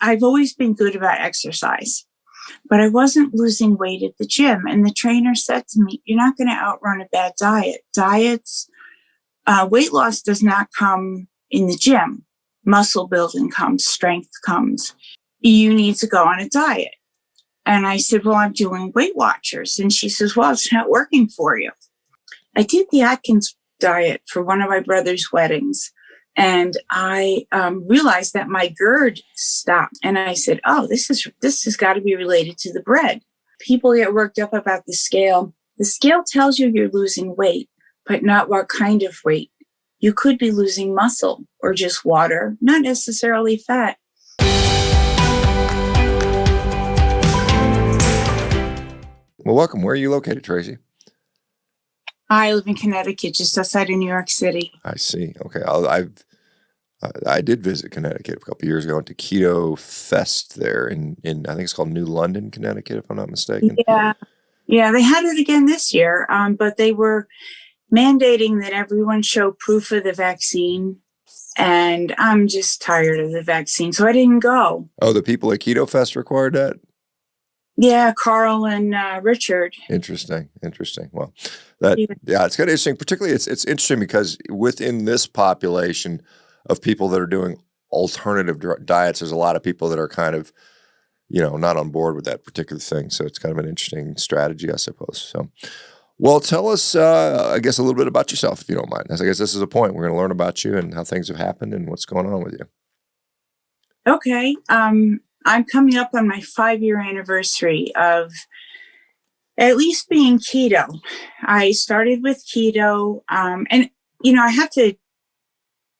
I've always been good about exercise, but I wasn't losing weight at the gym. And the trainer said to me, you're not going to outrun a bad diet. Weight loss does not come in the gym. Muscle building comes, strength comes. You need to go on a diet. And I said, well, I'm doing Weight Watchers. And she says, well, it's not working for you. I did the Atkins diet for one of my brother's weddings. And I realized that my GERD stopped. And I said, oh, this has got to be related to the bread. People get worked up about the scale. The scale tells you you're losing weight, but not what kind of weight. You could be losing muscle or just water, not necessarily fat. Well, welcome. Where are you located, Tracy? I live in Connecticut, just outside of New York City. I see. Okay. I did visit Connecticut a couple of years ago. I went to Keto Fest there in I think it's called New London, Connecticut, if I'm not mistaken. Yeah. They had it again this year, but they were mandating that everyone show proof of the vaccine. And I'm just tired of the vaccine, so I didn't go. Oh, the people at Keto Fest required that? Yeah, Carl and Richard. Interesting. Well, it's kind of interesting. Particularly, it's interesting because within this population of people that are doing alternative diets, there's a lot of people that are kind of, not on board with that particular thing. So it's kind of an interesting strategy, I suppose. So, well, tell us, I guess, a little bit about yourself, if you don't mind. I guess this is a point. We're going to learn about you and how things have happened and what's going on with you. Okay. I'm coming up on my 5-year anniversary of at least being keto. I started with keto, and I have to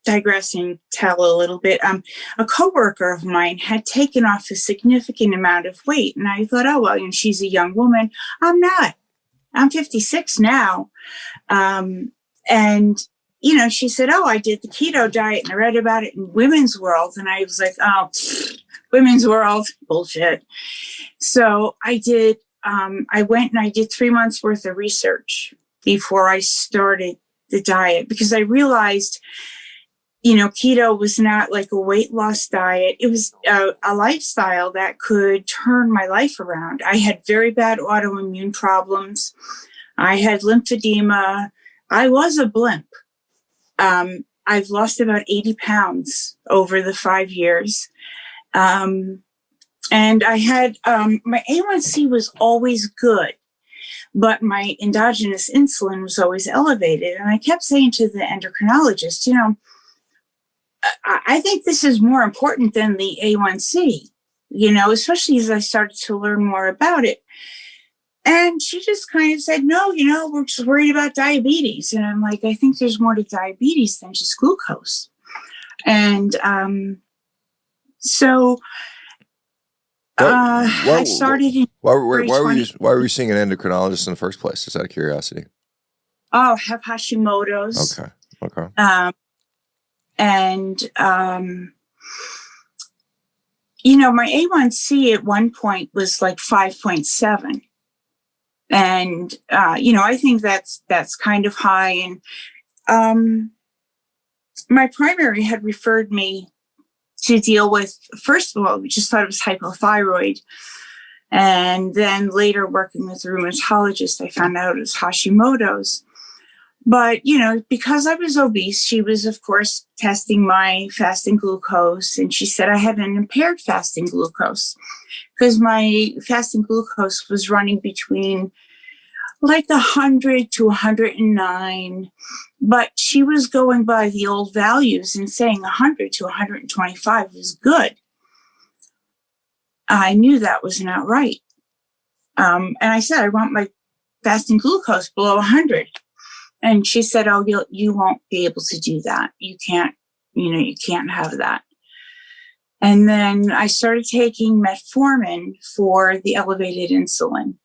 digress and tell a little bit. A coworker of mine had taken off a significant amount of weight, and I thought, oh, well, she's a young woman. I'm not. I'm 56 now. And she said, oh, I did the keto diet and I read about it in Women's World. And I was like, oh, Women's World, bullshit. So I did, I went and I did 3 months worth of research before I started the diet, because I realized, keto was not like a weight loss diet. It was a lifestyle that could turn my life around. I had very bad autoimmune problems. I had lymphedema. I was a blimp. I've lost about 80 pounds over the 5 years. And I had, my A1C was always good, but my endogenous insulin was always elevated. And I kept saying to the endocrinologist, I think this is more important than the A1C, especially as I started to learn more about it. And she just kind of said, no, we're just worried about diabetes. And I'm like, I think there's more to diabetes than just glucose. And so I started. Why were you seeing an endocrinologist in the first place? Just out of curiosity. Oh, I have Hashimoto's. Okay. And my A1C at one point was like 5.7. And, I think that's kind of high. And my primary had referred me to deal with, first of all, we just thought it was hypothyroid. And then later working with a rheumatologist, I found out it was Hashimoto's. But, because I was obese, she was, of course, testing my fasting glucose. And she said I had an impaired fasting glucose because my fasting glucose was running between like 100 to 109. But she was going by the old values and saying 100 to 125 was good. I knew that was not right. And I said, I want my fasting glucose below 100. And she said, oh, you won't be able to do that. You can't, you can't have that. And then I started taking metformin for the elevated insulin.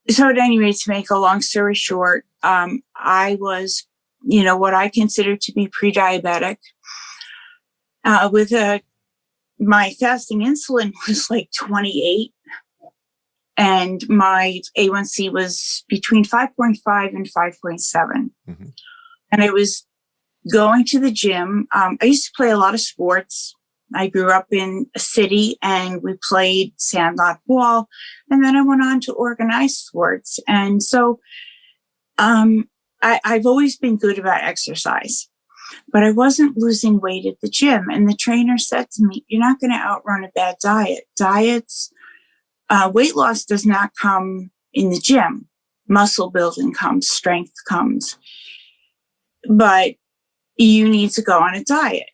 So at any rate, to make a long story short, I was, what I consider to be pre-diabetic. My fasting insulin was like 28. And my A1C was between 5.5 and 5.7. Mm-hmm. And I was going to the gym. I used to play a lot of sports. I grew up in a city and we played sandlot ball. And then I went on to organized sports. And so I've always been good about exercise, but I wasn't losing weight at the gym. And the trainer said to me, you're not going to outrun a bad diet. Weight loss does not come in the gym. Muscle building comes, strength comes, but you need to go on a diet.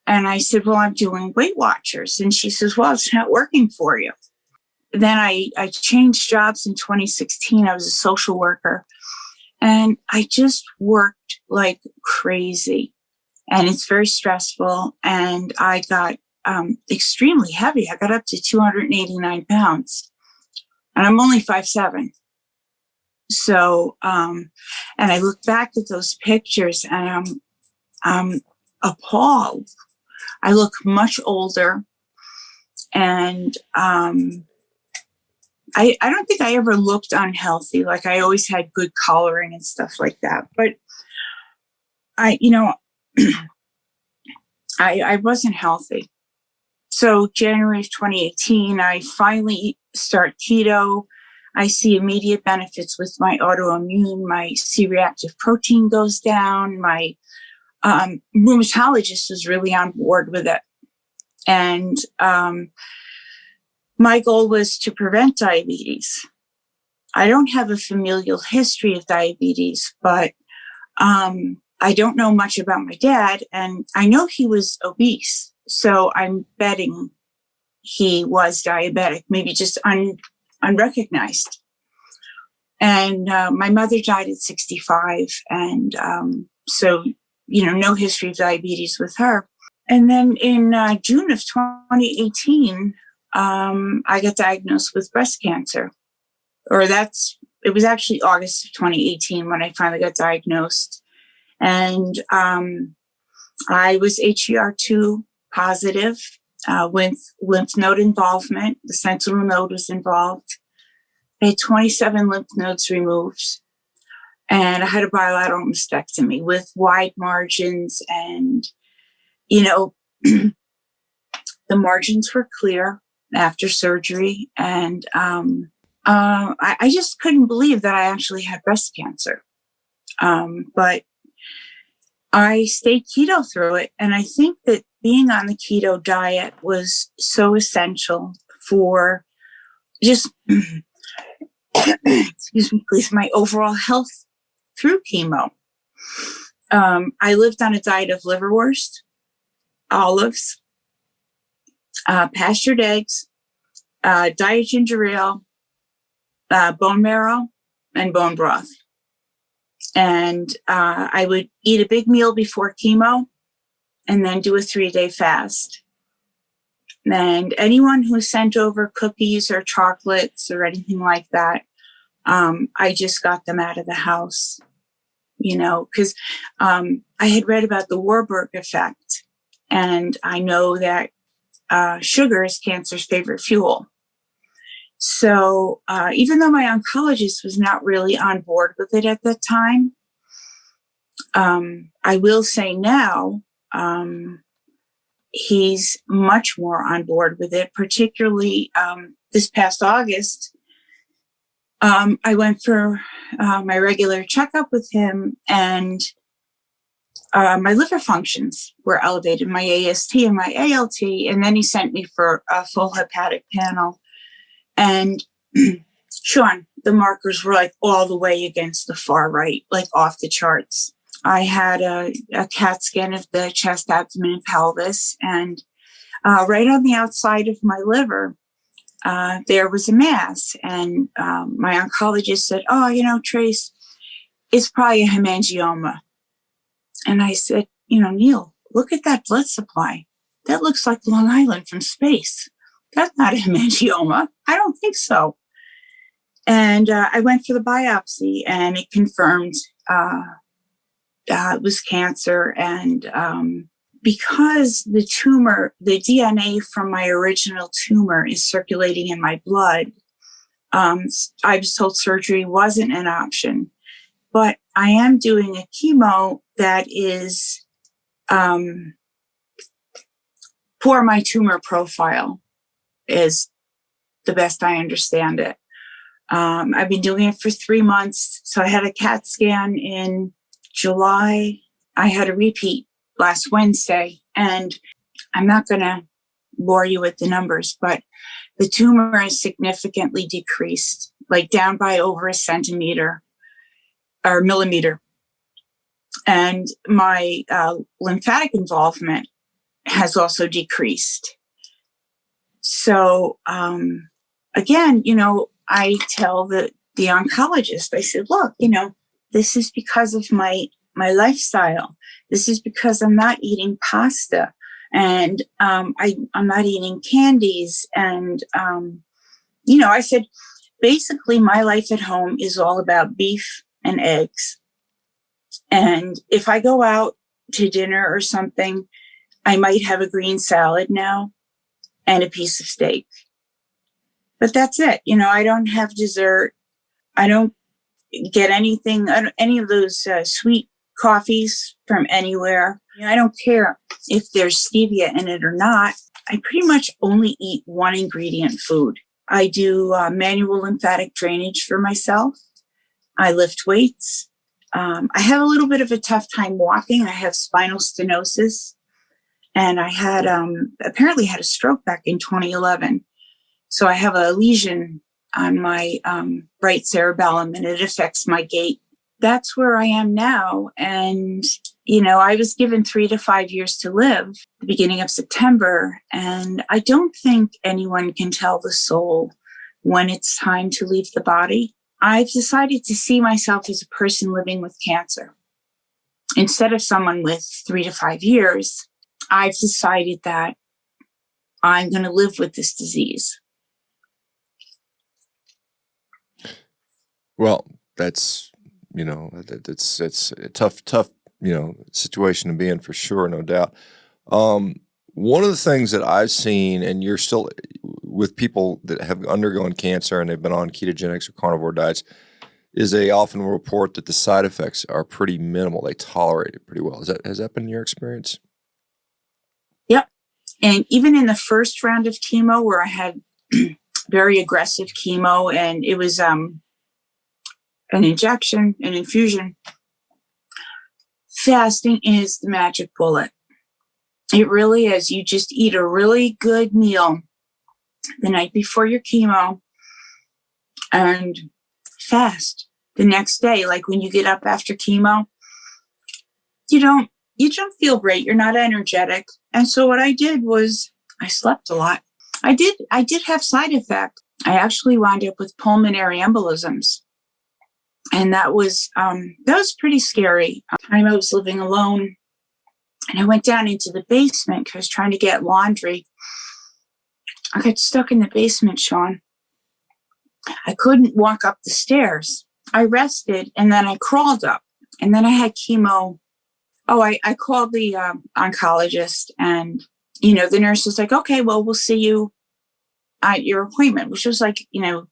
And I said, well, I'm doing Weight Watchers. And she says, well, it's not working for you. Then I changed jobs in 2016. I was a social worker and I just worked like crazy, and it's very stressful. And I got extremely heavy. I got up to 289 pounds and I'm only 5'7". So, and I look back at those pictures and I'm appalled. I look much older, and I don't think I ever looked unhealthy. Like I always had good coloring and stuff like that. But I wasn't healthy. So January of 2018, I finally start keto. I see immediate benefits with my autoimmune. My C-reactive protein goes down. My rheumatologist was really on board with it. And my goal was to prevent diabetes. I don't have a familial history of diabetes, but I don't know much about my dad. And I know he was obese. So I'm betting he was diabetic, maybe just unrecognized. And my mother died at 65. And so, no history of diabetes with her. And then in June of 2018, I got diagnosed with breast cancer. It was actually August of 2018 when I finally got diagnosed. And I was HER2 positive with lymph node involvement. The sentinel node was involved. I had 27 lymph nodes removed. And I had a bilateral mastectomy with wide margins. And, the margins were clear after surgery. And I just couldn't believe that I actually had breast cancer. But I stayed keto through it. And I think that being on the keto diet was so essential for just, excuse me, please, my overall health through chemo. I lived on a diet of liverwurst, olives, pastured eggs, diet ginger ale, bone marrow, and bone broth. And I would eat a big meal before chemo and then do a 3-day fast. And anyone who sent over cookies or chocolates or anything like that, I just got them out of the house, because I had read about the Warburg effect. And I know that sugar is cancer's favorite fuel. So even though my oncologist was not really on board with it at that time, I will say now he's much more on board with it, particularly this past August. I went for my regular checkup with him, and my liver functions were elevated, my AST and my ALT, and then he sent me for a full hepatic panel. And Shawn, the markers were like all the way against the far right, like off the charts. I had a CAT scan of the chest, abdomen, and pelvis, and right on the outside of my liver, there was a mass. And my oncologist said, Trace, it's probably a hemangioma. And I said, Neil, look at that blood supply. That looks like Long Island from space. That's not a hemangioma. I don't think so. And I went for the biopsy, and it confirmed it was cancer. And because the tumor, the DNA from my original tumor is circulating in my blood, I was told surgery wasn't an option. But I am doing a chemo that is for my tumor profile is the best I understand it. I've been doing it for 3 months. So I had a CAT scan in July. I had a repeat last Wednesday, and I'm not going to bore you with the numbers, but the tumor is significantly decreased, like down by over a centimeter or millimeter. And my lymphatic involvement has also decreased. So, again, I tell the oncologist, I said, look, this is because of my lifestyle. This is because I'm not eating pasta, and I'm not eating candies. And, I said, basically my life at home is all about beef and eggs. And if I go out to dinner or something, I might have a green salad now and a piece of steak. But that's it. I don't have dessert. I don't get anything, any of those sweet coffees from anywhere. I don't care if there's stevia in it or not. I pretty much only eat one ingredient food. I do manual lymphatic drainage for myself. I lift weights. I have a little bit of a tough time walking. I have spinal stenosis, and I had apparently had a stroke back in 2011. So I have a lesion on my right cerebellum, and it affects my gait. That's where I am now. And, I was given 3 to 5 years to live at the beginning of September. And I don't think anyone can tell the soul when it's time to leave the body. I've decided to see myself as a person living with cancer. Instead of someone with 3 to 5 years, I've decided that I'm going to live with this disease. Well, that's it's a tough situation to be in for sure, no doubt. One of the things that I've seen, and you're still with people that have undergone cancer and they've been on ketogenics or carnivore diets, is they often report that the side effects are pretty minimal. They tolerate it pretty well. Has that been your experience? Yep. And even in the first round of chemo, where I had very aggressive chemo, and it was an injection, an infusion, fasting is the magic bullet. It really is. You just eat a really good meal the night before your chemo and fast the next day. Like when you get up after chemo, you don't feel great. You're not energetic. And so what I did was I slept a lot. I did have side effects. I actually wound up with pulmonary embolisms. And that was pretty scary. At the time I was living alone, and I went down into the basement because I was trying to get laundry. I got stuck in the basement, Shawn. I couldn't walk up the stairs. I rested, and then I crawled up, and then I had chemo. Oh, I called the oncologist, and, the nurse was like, okay, well, we'll see you at your appointment, which was like, 2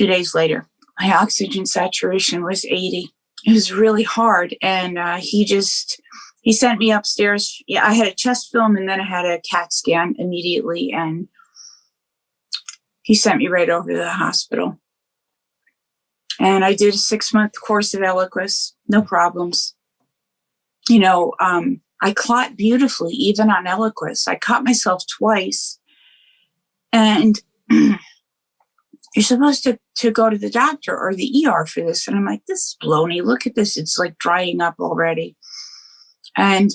days later. My oxygen saturation was 80. It was really hard. And he sent me upstairs. Yeah, I had a chest film, and then I had a CAT scan immediately. And he sent me right over to the hospital. And I did a 6-month course of Eliquis, no problems. I clot beautifully, even on Eliquis. I caught myself twice. And you're supposed to go to the doctor or the ER for this. And I'm like, this is baloney. Look at this. It's like drying up already. And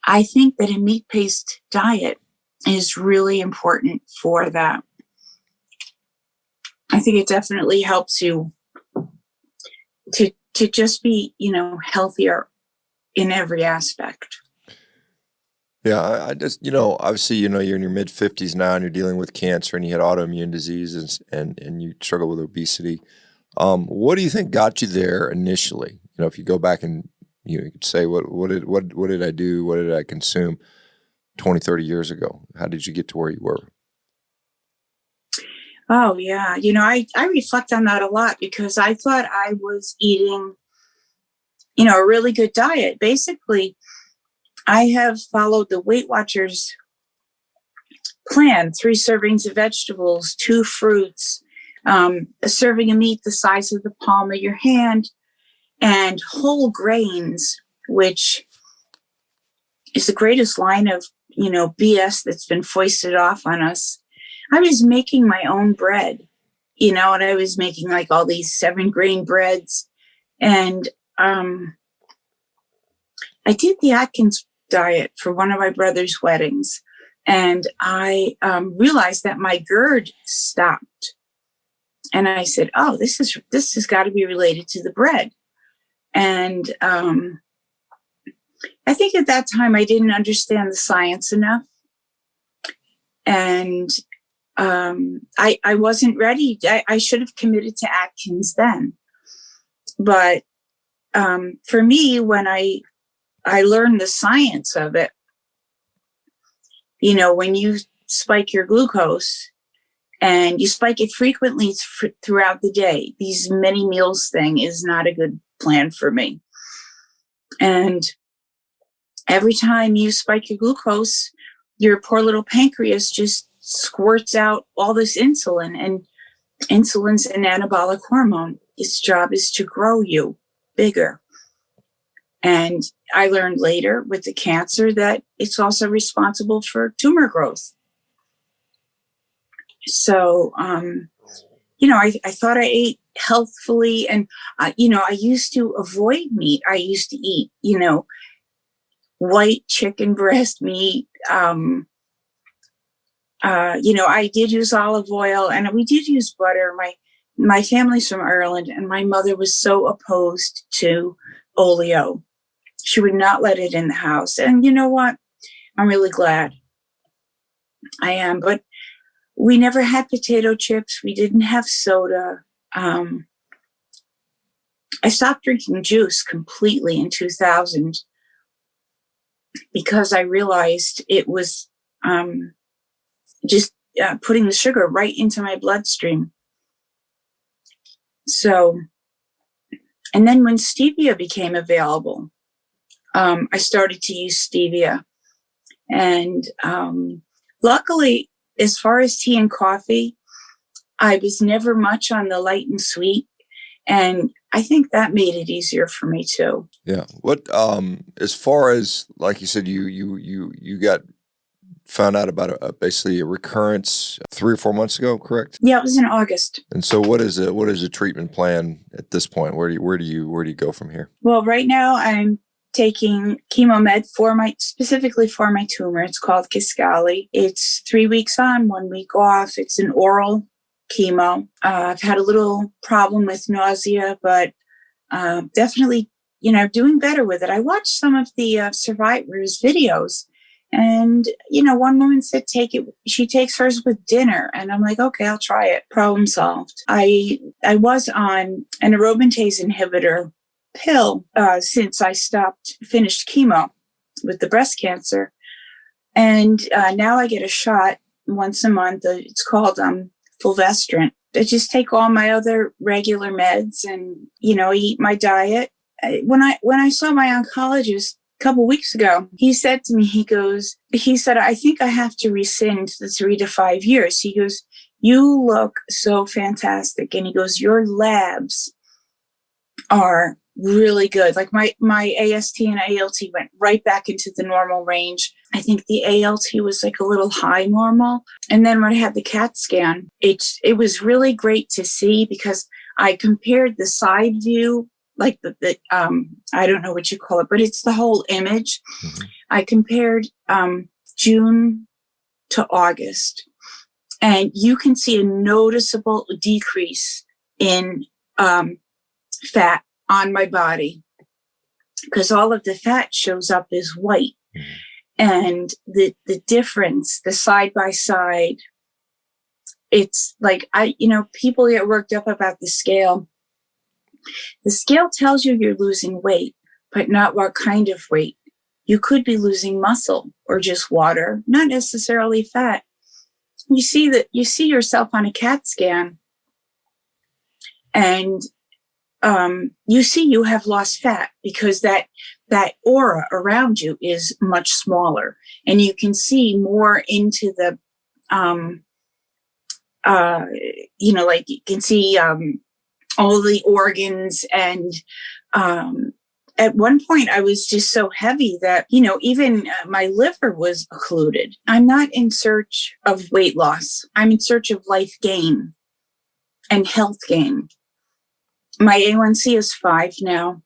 I think that a meat-based diet is really important for that. I think it definitely helps you to just be, healthier in every aspect. Yeah, I just, obviously, you're in your mid-50s now and you're dealing with cancer and you had autoimmune diseases and you struggle with obesity. What do you think got you there initially? If you go back and you could say, what did I do? What did I consume 20, 30 years ago? How did you get to where you were? Oh, yeah. I reflect on that a lot because I thought I was eating, a really good diet. Basically, I have followed the Weight Watchers plan: 3 servings of vegetables, 2 fruits, a serving of meat the size of the palm of your hand, and whole grains, which is the greatest line of, BS that's been foisted off on us. I was making my own bread, and I was making like all these 7-grain breads. And I did the Atkins diet for one of my brother's weddings. And I realized that my GERD stopped. And I said, oh, this has got to be related to the bread. And I think at that time I didn't understand the science enough. And I wasn't ready. I should have committed to Atkins then. But for me, when I learned the science of it, when you spike your glucose and you spike it frequently throughout the day, these many meals thing is not a good plan for me. And every time you spike your glucose, your poor little pancreas just squirts out all this insulin, and insulin's an anabolic hormone. Its job is to grow you bigger. And I learned later with the cancer that it's also responsible for tumor growth. So, I thought I ate healthfully, and, I used to avoid meat. I used to eat, white chicken breast meat. I did use olive oil, and we did use butter. My family's from Ireland, and my mother was so opposed to oleo. She would not let it in the house. And you know what? I'm really glad. I am. But we never had potato chips. We didn't have soda. I stopped drinking juice completely in 2000 because I realized it was just putting the sugar right into my bloodstream. So, and then when stevia became available, I started to use stevia. And luckily, as far as tea and coffee, I was never much on the light and sweet. And I think that made it easier for me too. Yeah. What, as far as, like you said, you got found out about basically a recurrence 3 or 4 months ago, correct? Yeah, it was in August. And so what is a treatment plan at this point? Where do you go from here? Well, right now I'm taking chemo med specifically for my tumor. It's called Kisqali. It's 3 weeks on, 1 week off. It's an oral chemo. I've had a little problem with nausea, but definitely, doing better with it. I watched some of the survivors' videos, and, one woman said, she takes hers with dinner. And I'm like, okay, I'll try it. Problem solved. I was on an aromatase inhibitor pill since I finished chemo with the breast cancer. And now I get a shot once a month. It's called fulvestrant. I just take all my other regular meds and, eat my diet. When I saw my oncologist a couple weeks ago, he said to me, he said, I think I have to rescind the 3 to 5 years. He goes, you look so fantastic. And he goes, your labs are really good. Like my AST and ALT went right back into the normal range. I think the ALT was like a little high normal. And then when I had the CAT scan, it was really great to see, because I compared the side view, like the I don't know what you call it, but it's the whole image. Mm-hmm. I compared June to August, and you can see a noticeable decrease in fat on my body, because all of the fat shows up as white. Mm-hmm. And the difference, the side by side, it's like, people get worked up about the scale. The scale tells you you're losing weight, but not what kind of weight. You could be losing muscle or just water, not necessarily fat. You see yourself on a CAT scan, and you see you have lost fat, because that aura around you is much smaller, and you can see more into the um, like you can see all the organs. And at one point I was just so heavy that, even my liver was occluded. I'm not in search of weight loss. I'm in search of life gain and health gain. My A1C is 5 now.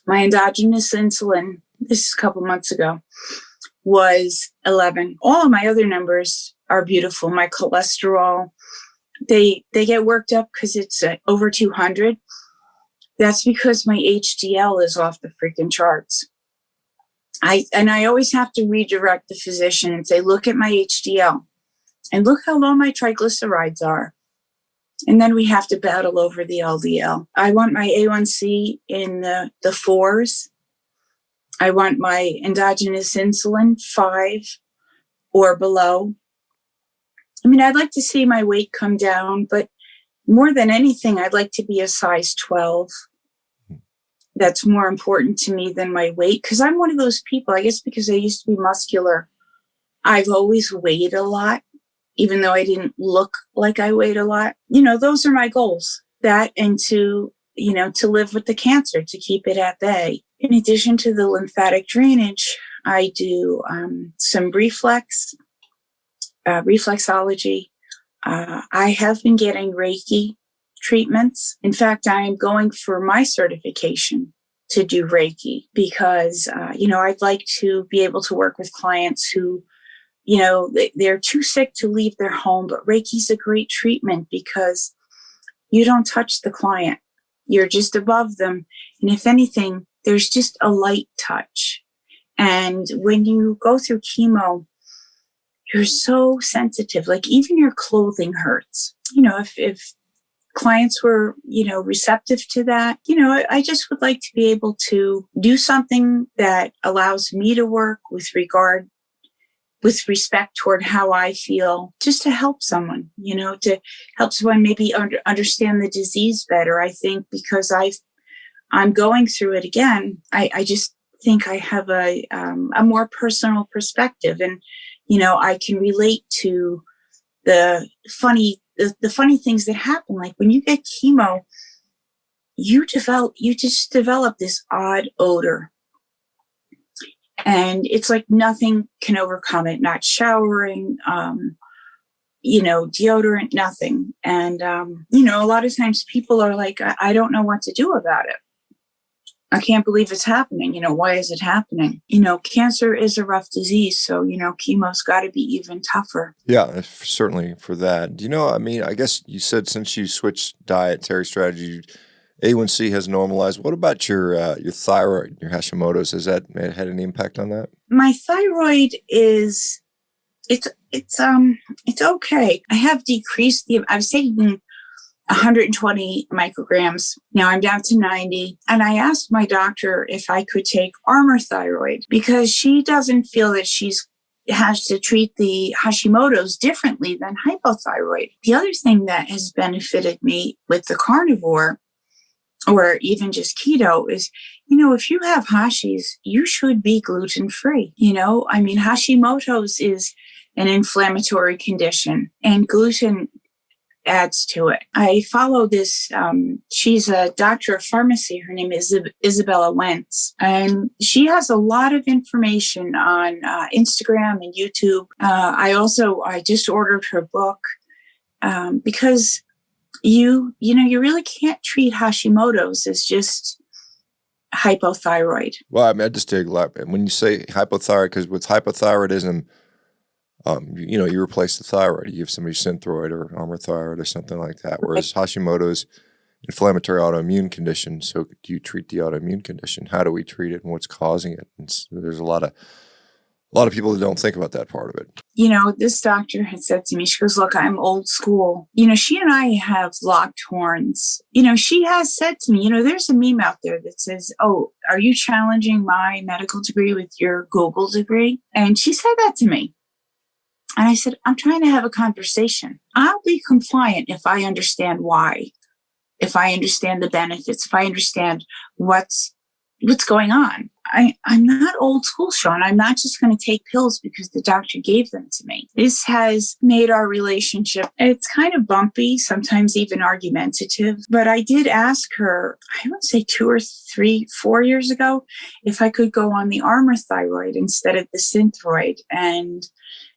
My endogenous insulin, this is a couple months ago, was 11. All of my other numbers are beautiful. My cholesterol, they get worked up because it's over 200. That's because my HDL is off the freaking charts. I always have to redirect the physician and say, look at my HDL and look how low my triglycerides are. And then we have to battle over the LDL. I want my A1C in the 4s. I want my endogenous insulin 5 or below. I mean, I'd like to see my weight come down, but more than anything, I'd like to be a size 12. That's more important to me than my weight, because I'm one of those people, I guess because I used to be muscular, I've always weighed a lot, even though I didn't look like I weighed a lot. Those are my goals. That and to live with the cancer, to keep it at bay. In addition to the lymphatic drainage, I do some reflexology. I have been getting Reiki treatments. In fact, I am going for my certification to do Reiki because, I'd like to be able to work with clients who, they're too sick to leave their home, but Reiki's a great treatment because you don't touch the client. You're just above them. And if anything, there's just a light touch. And when you go through chemo, you're so sensitive, like even your clothing hurts. If clients were, receptive to that, I just would like to be able to do something that allows me to work with respect toward how I feel, just to help someone, to help someone maybe understand the disease better. I think because I'm going through it again, I just think I have a more personal perspective, and I can relate to the funny things that happen. Like when you get chemo, you just develop this odd odor. And it's like nothing can overcome it, not showering, deodorant, nothing. And, a lot of times people are like, I don't know what to do about it. I can't believe it's happening. Why is it happening? Cancer is a rough disease. So, chemo's got to be even tougher. Yeah, certainly for that. I guess you said since you switched dietary strategy, A1C has normalized. What about your thyroid, your Hashimoto's? Has that had any impact on that? My thyroid is, it's okay. I have decreased I was taking 120 micrograms. Now I'm down to 90. And I asked my doctor if I could take Armour thyroid because she doesn't feel that has to treat the Hashimoto's differently than hypothyroid. The other thing that has benefited me with the carnivore or even just keto is, if you have Hashis, you should be gluten-free. Hashimoto's is an inflammatory condition and gluten adds to it. I follow this, she's a doctor of pharmacy. Her name is Isabella Wentz, and she has a lot of information on Instagram and YouTube. I just ordered her book because you really can't treat Hashimoto's as just hypothyroid. Well, I just take a lot. When you say hypothyroid, because with hypothyroidism, you replace the thyroid. You give somebody Synthroid or Armour thyroid or something like that. Whereas Hashimoto's inflammatory autoimmune condition. So do you treat the autoimmune condition? How do we treat it and what's causing it? And so there's a lot of people that don't think about that part of it. This doctor had said to me, she goes, look, I'm old school. She and I have locked horns. She has said to me, there's a meme out there that says, oh, are you challenging my medical degree with your Google degree? And she said that to me. And I said, I'm trying to have a conversation. I'll be compliant if I understand why, if I understand the benefits, if I understand what's what's going on? I'm not old school, Shawn. I'm not just going to take pills because the doctor gave them to me. This has made our relationship, it's kind of bumpy, sometimes even argumentative. But I did ask her, I would say 2 or 3, 4 years ago, if I could go on the Armour thyroid instead of the Synthroid. And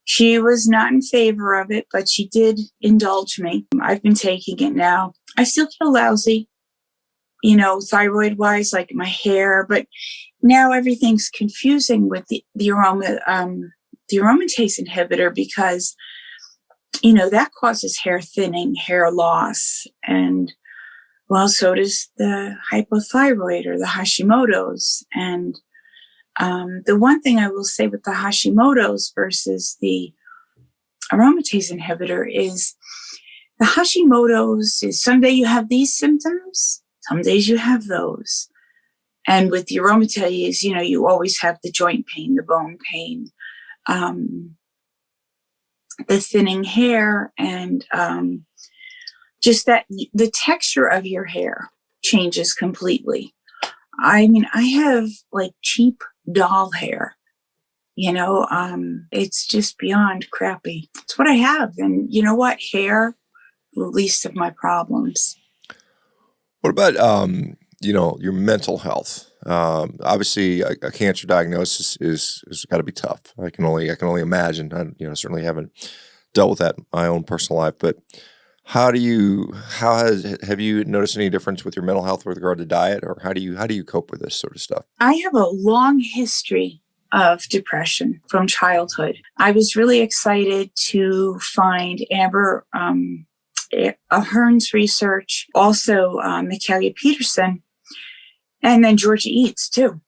she was not in favor of it, but she did indulge me. I've been taking it now. I still feel lousy, thyroid wise, like my hair, but now everything's confusing with the aromatase inhibitor because, that causes hair thinning, hair loss. And well, so does the hypothyroid or the Hashimoto's. And the one thing I will say with the Hashimoto's versus the aromatase inhibitor is the Hashimoto's is someday you have these symptoms, some days you have those. And with the aromatase, you always have the joint pain, the bone pain, the thinning hair, and just that the texture of your hair changes completely. I mean, I have like cheap doll hair, it's just beyond crappy. It's what I have. And you know what? Hair, the least of my problems. What about, your mental health? Obviously a cancer diagnosis is got to be tough. I can only imagine. I, certainly haven't dealt with that in my own personal life, but have you noticed any difference with your mental health with regard to diet, or how do you cope with this sort of stuff? I have a long history of depression from childhood. I was really excited to find Amber Ahern's research, also Michaela Peterson, and then Georgia Eads too.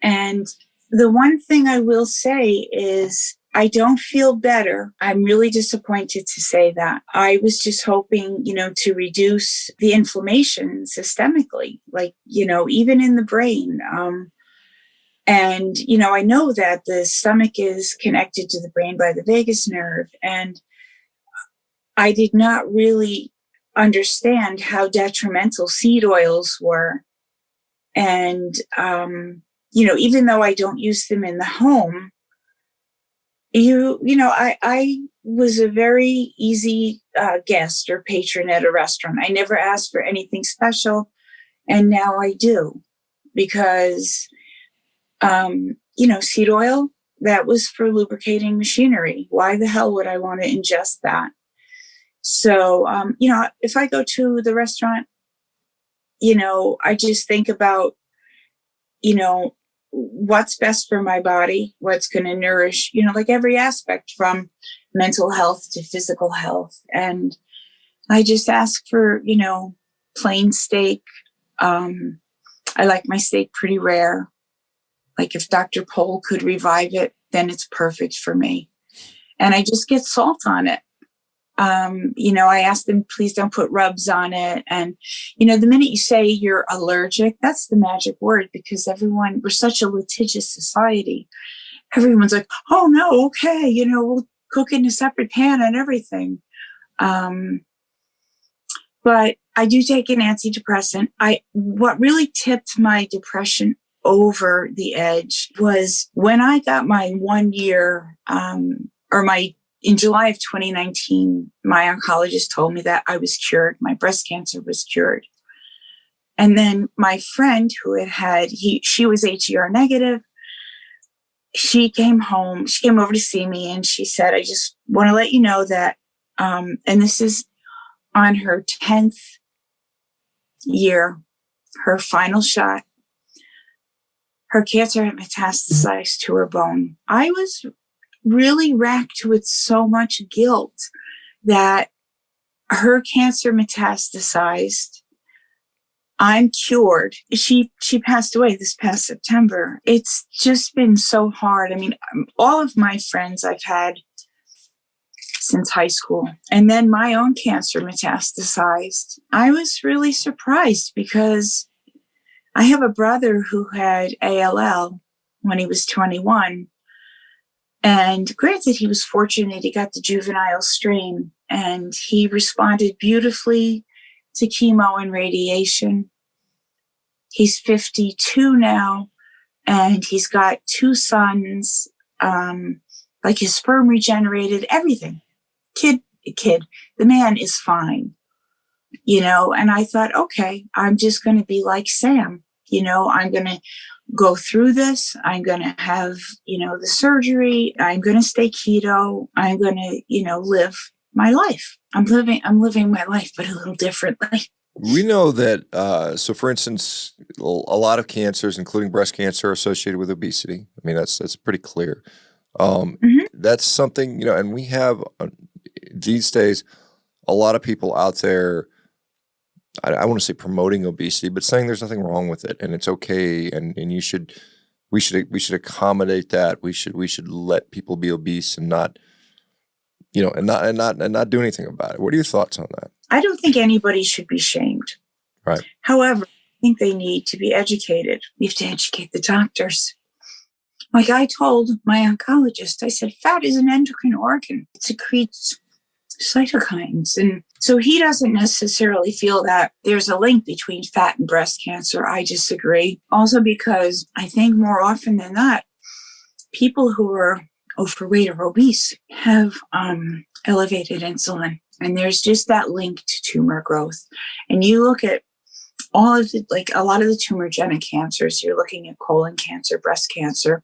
And the one thing I will say is I don't feel better. I'm really disappointed to say that. I was just hoping, to reduce the inflammation systemically, like, even in the brain. And, I know that the stomach is connected to the brain by the vagus nerve. And I did not really understand how detrimental seed oils were. And, even though I don't use them in the home, I was a very easy guest or patron at a restaurant. I never asked for anything special. And now I do because, seed oil, that was for lubricating machinery. Why the hell would I want to ingest that? So, if I go to the restaurant, I just think about, what's best for my body, what's going to nourish, like every aspect from mental health to physical health. And I just ask for, plain steak. I like my steak pretty rare. Like if Dr. Pol could revive it, then it's perfect for me. And I just get salt on it. I asked them, please don't put rubs on it. And, the minute you say you're allergic, that's the magic word because we're such a litigious society. Everyone's like, oh no, okay. We'll cook in a separate pan and everything. But I do take an antidepressant. What really tipped my depression over the edge was when I got my 1 year, in July of 2019, my oncologist told me that I was cured. My breast cancer was cured. And then my friend who she was HER negative. She came over to see me and she said, I just want to let you know that, and this is on her 10th year, her final shot, her cancer had metastasized to her bone. I was really racked with so much guilt that her cancer metastasized. I'm cured. She passed away this past September. It's just been so hard. I mean, all of my friends I've had since high school, and then my own cancer metastasized. I was really surprised because I have a brother who had ALL when he was 21. And granted, he was fortunate. He got the juvenile strain and he responded beautifully to chemo and radiation. He's 52 now, and he's got 2 sons. Like his sperm regenerated, everything. Kid, the man is fine, and I thought, okay, I'm just going to be like Sam. I'm going to go through this. I'm going to have, the surgery. I'm going to stay keto. I'm going to, live my life. I'm living my life, but a little differently. We know that, so for instance, a lot of cancers, including breast cancer, are associated with obesity. I mean, that's pretty clear. That's something, and we have these days a lot of people out there, I want to say promoting obesity, but saying there's nothing wrong with it and it's okay, and we should accommodate that. We should let people be obese and not, and not do anything about it. What are your thoughts on that? I don't think anybody should be shamed. Right. However, I think they need to be educated. We have to educate the doctors. Like I told my oncologist, I said, fat is an endocrine organ. It secretes cytokines. And so he doesn't necessarily feel that there's a link between fat and breast cancer. I disagree. Also because I think more often than not, people who are overweight or obese have elevated insulin. And there's just that link to tumor growth. And you look at all of the, like a lot of the tumorigenic cancers, you're looking at colon cancer, breast cancer.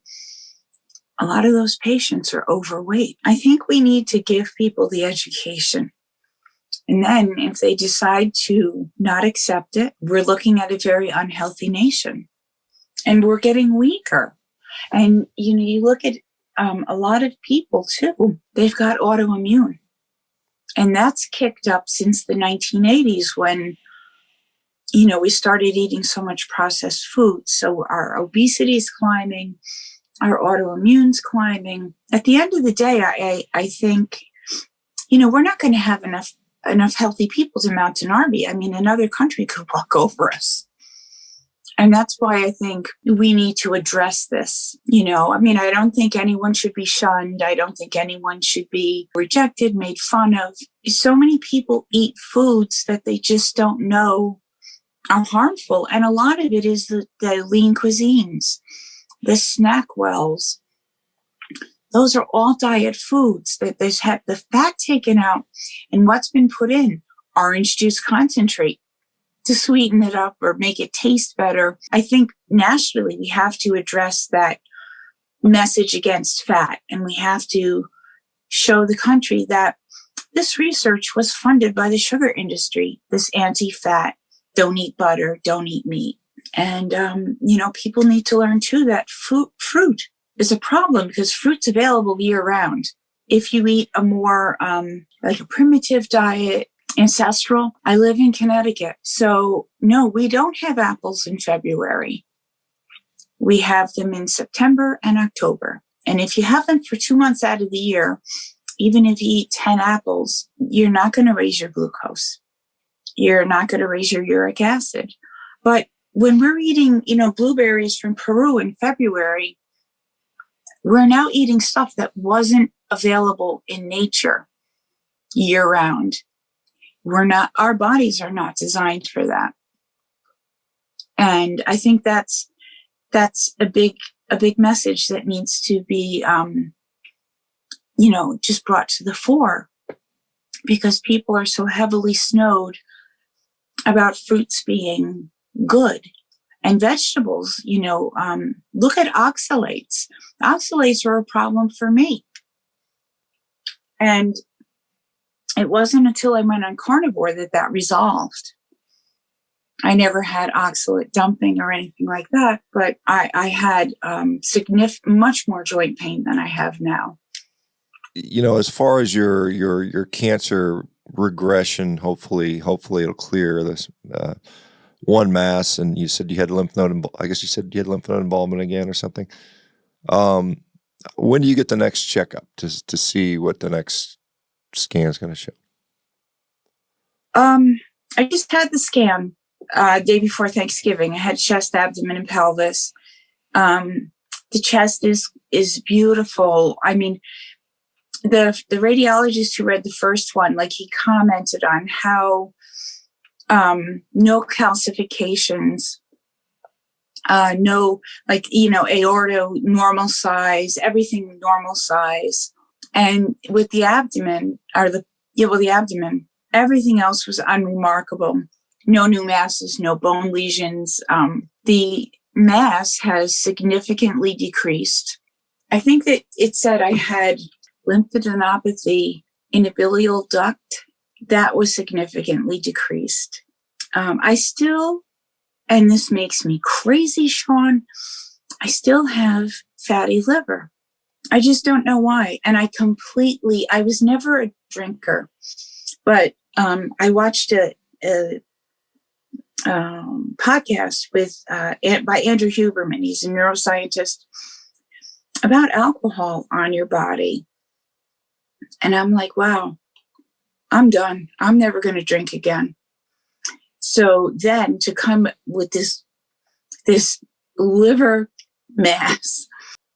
A lot of those patients are overweight. I think we need to give people the education. And then if they decide to not accept it, we're looking at a very unhealthy nation. And we're getting weaker. And, you look at a lot of people too, they've got autoimmune. And that's kicked up since the 1980s when, we started eating so much processed food. So our obesity is climbing, our autoimmune's climbing. At the end of the day, I think, we're not going to have enough healthy people to mount an army. I mean, another country could walk over us. And that's why I think we need to address this. I don't think anyone should be shunned. I don't think anyone should be rejected, made fun of. So many people eat foods that they just don't know are harmful. And a lot of it is the lean cuisines, the snack wells. Those are all diet foods that there's had the fat taken out. And what's been put in? Orange juice concentrate to sweeten it up or make it taste better. I think nationally we have to address that message against fat. And we have to show the country that this research was funded by the sugar industry, this anti-fat, don't eat butter, don't eat meat. And, people need to learn too that fruit is a problem because fruit's available year round. If you eat a more like a primitive diet, ancestral, I live in Connecticut. So no, we don't have apples in February. We have them in September and October. And if you have them for 2 months out of the year, even if you eat 10 apples, you're not going to raise your glucose. You're not going to raise your uric acid. But when we're eating, blueberries from Peru in February, we're now eating stuff that wasn't available in nature year round. Our bodies are not designed for that. And I think that's a big message that needs to be, just brought to the fore because people are so heavily snowed about fruits being good and vegetables. Look at oxalates. Oxalates are a problem for me. And it wasn't until I went on carnivore that resolved. I never had oxalate dumping or anything like that, but I had much more joint pain than I have now. As far as your cancer regression, hopefully it'll clear this one mass, and you said you had lymph node. I guess you said you had lymph node involvement again or something. When do you get the next checkup to see what the next scan is going to show? I just had the scan day before Thanksgiving. I had chest, abdomen, and pelvis. The chest is beautiful. I mean, the radiologist who read the first one, he commented on how no calcifications No, like, aorta, normal size, everything normal size. And with the abdomen, the abdomen, everything else was unremarkable. No new masses, no bone lesions. The mass has significantly decreased. I think that it said I had lymphadenopathy in a bilial duct. That was significantly decreased. I still, and this makes me crazy, Shawn, I still have fatty liver. I just don't know why. And I was never a drinker, but I watched a podcast by Andrew Huberman. He's a neuroscientist, about alcohol on your body. And I'm like, wow, I'm done. I'm never going to drink again. So then to come with this liver mass,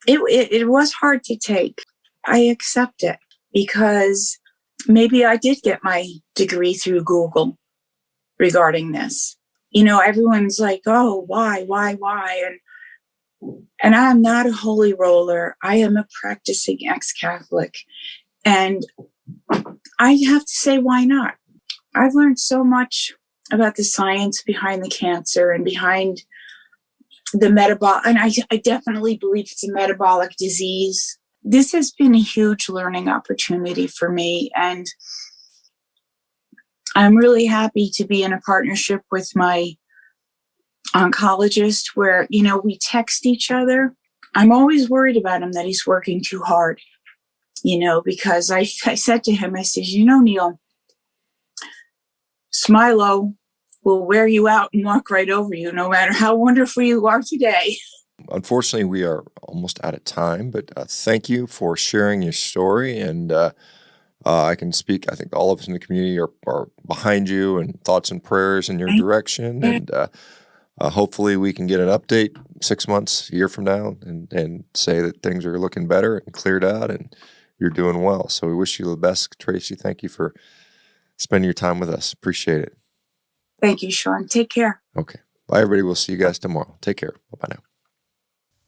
it was hard to take. I accept it because maybe I did get my degree through Google regarding this. Everyone's like, oh, why? And I'm not a holy roller. I am a practicing ex-Catholic. And I have to say, why not? I've learned so much about the science behind the cancer and behind the metabolic, and I definitely believe it's a metabolic disease. This has been a huge learning opportunity for me. And I'm really happy to be in a partnership with my oncologist where, we text each other. I'm always worried about him that he's working too hard, because I said to him, I said, Neil, Smilo will wear you out and walk right over you, no matter how wonderful you are today. Unfortunately, we are almost out of time, but thank you for sharing your story. And I can speak, I think all of us in the community are behind you, and thoughts and prayers in your direction. And hopefully we can get an update 6 months, a year from now, and say that things are looking better and cleared out and you're doing well. So we wish you the best, Tracy. Thank you for spending your time with us. Appreciate it. Thank you, Shawn. Take care. Okay. Bye, everybody. We'll see you guys tomorrow. Take care. Bye-bye now.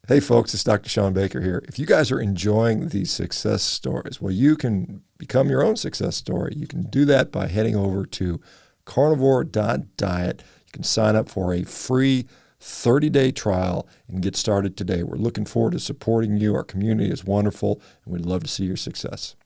Hey, folks, it's Dr. Shawn Baker here. If you guys are enjoying these success stories, well, you can become your own success story. You can do that by heading over to Carnivore.diet. You can sign up for a free 30-day trial and get started today. We're looking forward to supporting you. Our community is wonderful, and we'd love to see your success.